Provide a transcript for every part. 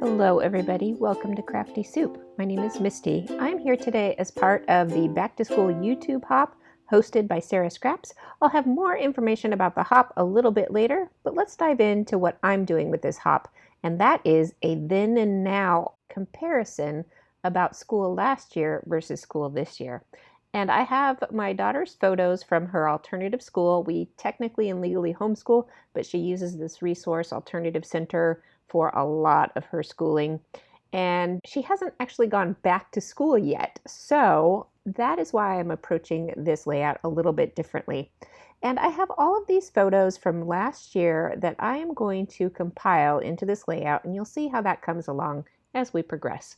Hello everybody, welcome to Crafty Soup. My name is Misty. I'm here today as part of the Back to School YouTube hop hosted by Sara Scraps. I'll have more information about the hop a little bit later, but let's dive into what I'm doing with this hop, and that is a then and now comparison about school last year versus school this year. And I have my daughter's photos from her alternative school. We technically and legally homeschool, but she uses this resource alternative center for a lot of her schooling. And she hasn't actually gone back to school yet. So that is why I'm approaching this layout a little bit differently. And I have all of these photos from last year that I am going to compile into this layout, and you'll see how that comes along as we progress.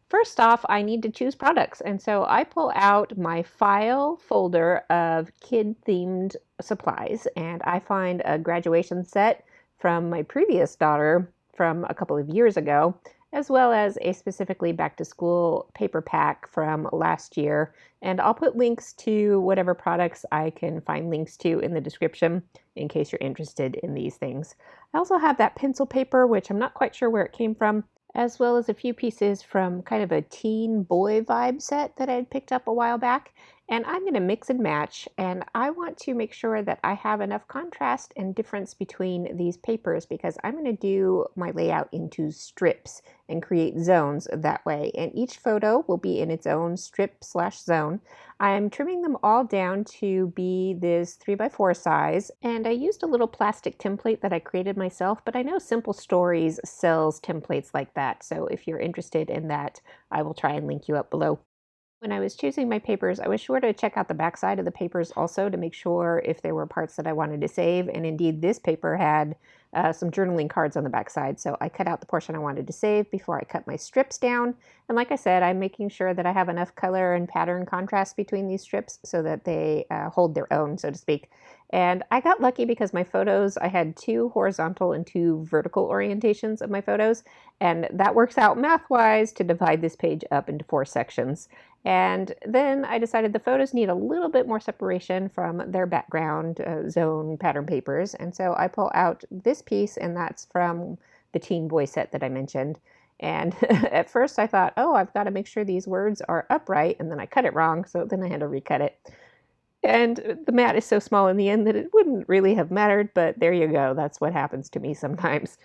First off, I need to choose products, and so I pull out my file folder of kid-themed supplies, and I find a graduation set from my previous daughter from a couple of years ago, as well as a specifically back-to-school paper pack from last year, and I'll put links to whatever products I can find links to in the description in case you're interested in these things. I also have that pencil paper, which I'm not quite sure where it came from, as well as a few pieces from kind of a teen boy vibe set that I had picked up a while back. And I'm going to mix and match, and I want to make sure that I have enough contrast and difference between these papers because I'm going to do my layout into strips and create zones that way. And each photo will be in its own strip/zone. I'm trimming them all down to be this 3x4 size, and I used a little plastic template that I created myself, but I know Simple Stories sells templates like that. So if you're interested in that, I will try and link you up below. When I was choosing my papers, I was sure to check out the back side of the papers also to make sure if there were parts that I wanted to save. And indeed, this paper had some journaling cards on the back side. So I cut out the portion I wanted to save before I cut my strips down. And like I said, I'm making sure that I have enough color and pattern contrast between these strips so that they hold their own, so to speak. And I got lucky because my photos, I had 2 horizontal and 2 vertical orientations of my photos. And that works out math-wise to divide this page up into 4 sections. And then I decided the photos need a little bit more separation from their background zone pattern papers. And so I pull out this piece, and that's from the teen boy set that I mentioned. And at first I thought, oh, I've got to make sure these words are upright, and then I cut it wrong, so then I had to recut it. And the mat is so small in the end that it wouldn't really have mattered, but there you go. That's what happens to me sometimes.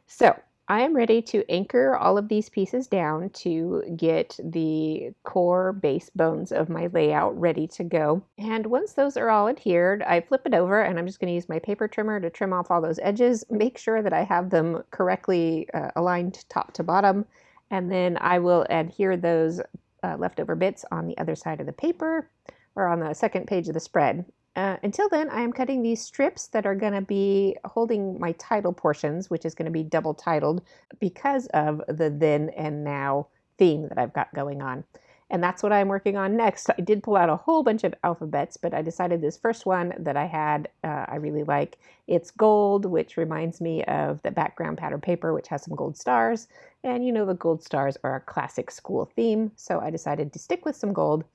So I am ready to anchor all of these pieces down to get the core base bones of my layout ready to go. And once those are all adhered, I flip it over, and I'm just going to use my paper trimmer to trim off all those edges, make sure that I have them correctly aligned top to bottom, and then I will adhere those leftover bits on the other side of the paper or on the second page of the spread. Until then, I am cutting these strips that are going to be holding my title portions, which is going to be double titled because of the then and now theme that I've got going on. And that's what I'm working on next. I did pull out a whole bunch of alphabets, but I decided this first one that I had, I really like. It's gold, which reminds me of the background pattern paper, which has some gold stars. And you know the gold stars are a classic school theme, so I decided to stick with some gold.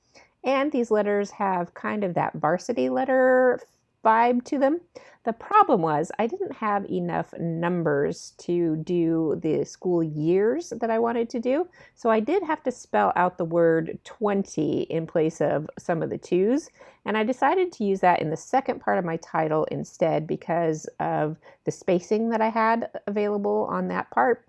And these letters have kind of that varsity letter vibe to them. The problem was I didn't have enough numbers to do the school years that I wanted to do. So I did have to spell out the word 20 in place of some of the 2s. And I decided to use that in the second part of my title instead because of the spacing that I had available on that part,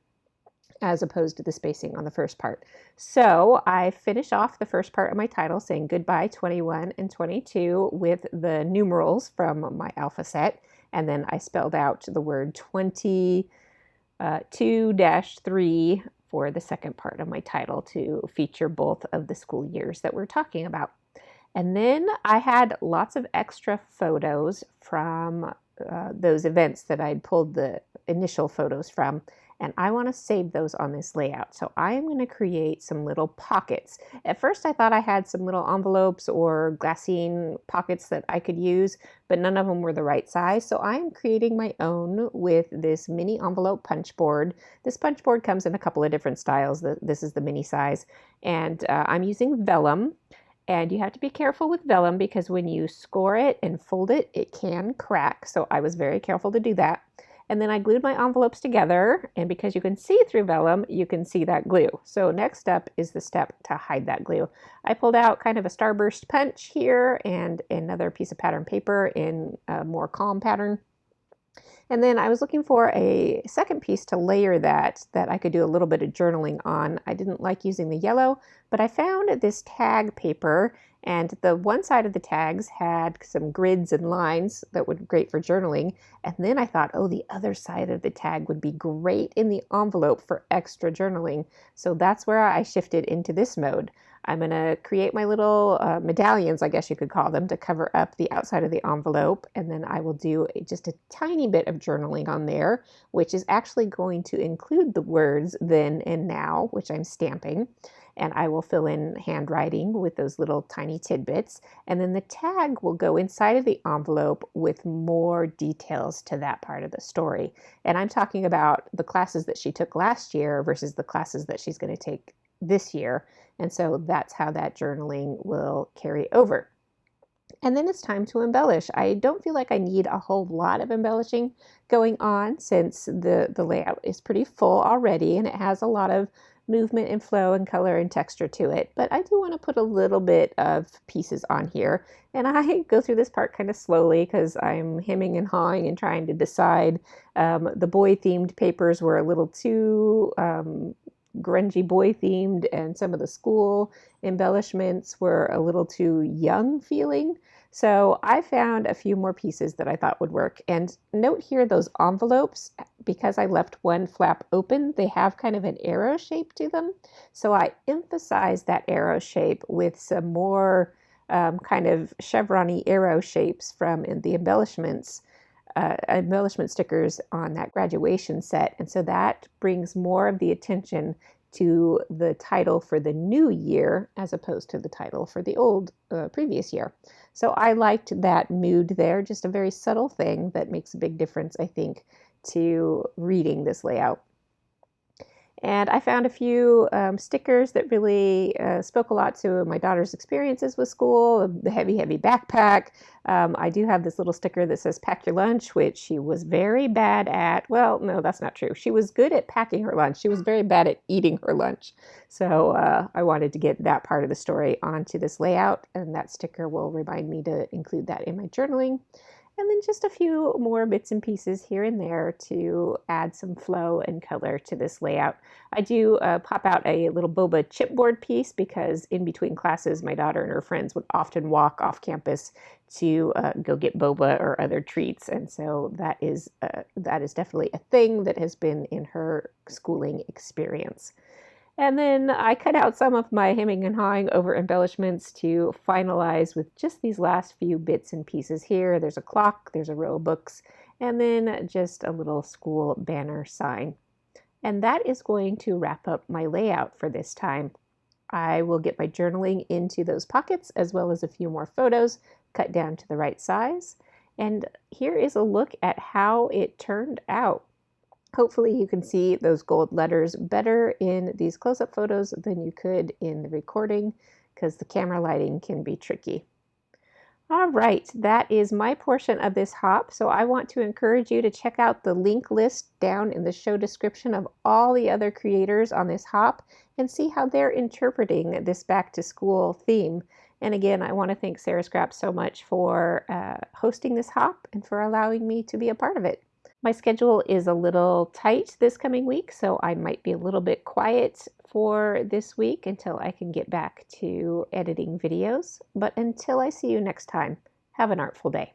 as opposed to the spacing on the first part. So I finish off the first part of my title saying goodbye 21 and 22 with the numerals from my alpha set. And then I spelled out the word 22-3 for the second part of my title to feature both of the school years that we're talking about. And then I had lots of extra photos from those events that I'd pulled the initial photos from. And I want to save those on this layout. So I am going to create some little pockets. At first I thought I had some little envelopes or glassine pockets that I could use, but none of them were the right size. So I am creating my own with this mini envelope punch board. This punch board comes in a couple of different styles. This is the mini size. And I'm using vellum. And you have to be careful with vellum because when you score it and fold it, it can crack. So I was very careful to do that. And then I glued my envelopes together, and because you can see through vellum, you can see that glue. So next up is the step to hide that glue. I pulled out kind of a starburst punch here and another piece of pattern paper in a more calm pattern. And then I was looking for a second piece to layer that I could do a little bit of journaling on. I didn't like using the yellow, but I found this tag paper, and the one side of the tags had some grids and lines that would be great for journaling. And then I thought, oh, the other side of the tag would be great in the envelope for extra journaling. So that's where I shifted into this mode. I'm going to create my little medallions, I guess you could call them, to cover up the outside of the envelope. And then I will do just a tiny bit of journaling on there, which is actually going to include the words then and now, which I'm stamping. And I will fill in handwriting with those little tiny tidbits. And then the tag will go inside of the envelope with more details to that part of the story. And I'm talking about the classes that she took last year versus the classes that she's going to take this year. And so that's how that journaling will carry over. And then it's time to embellish. I don't feel like I need a whole lot of embellishing going on since the layout is pretty full already and it has a lot of movement and flow and color and texture to it. But I do want to put a little bit of pieces on here. And I go through this part kind of slowly because I'm hemming and hawing and trying to decide. The boy themed papers were a little too grungy boy themed, and some of the school embellishments were a little too young feeling. So I found a few more pieces that I thought would work. And note here those envelopes, because I left one flap open, they have kind of an arrow shape to them. So I emphasized that arrow shape with some more kind of chevron-y arrow shapes from the embellishment stickers on that graduation set. And so that brings more of the attention to the title for the new year as opposed to the title for the old previous year. So I liked that mood there, just a very subtle thing that makes a big difference, I think, to reading this layout. And I found a few stickers that really spoke a lot to my daughter's experiences with school, the heavy, heavy backpack. I do have this little sticker that says pack your lunch, which she was very bad at. Well, no, that's not true. She was good at packing her lunch. She was very bad at eating her lunch. So I wanted to get that part of the story onto this layout, and that sticker will remind me to include that in my journaling. And then just a few more bits and pieces here and there to add some flow and color to this layout. I do pop out a little boba chipboard piece because in between classes, my daughter and her friends would often walk off campus to go get boba or other treats. And so that is definitely a thing that has been in her schooling experience. And then I cut out some of my hemming and hawing over embellishments to finalize with just these last few bits and pieces here. There's a clock, there's a row of books, and then just a little school banner sign. And that is going to wrap up my layout for this time. I will get my journaling into those pockets as well as a few more photos cut down to the right size. And here is a look at how it turned out. Hopefully you can see those gold letters better in these close-up photos than you could in the recording because the camera lighting can be tricky. All right, that is my portion of this hop. So I want to encourage you to check out the link list down in the show description of all the other creators on this hop and see how they're interpreting this back to school theme. And again, I want to thank Sara Scraps so much for hosting this hop and for allowing me to be a part of it. My schedule is a little tight this coming week, so I might be a little bit quiet for this week until I can get back to editing videos. But until I see you next time, have an artful day.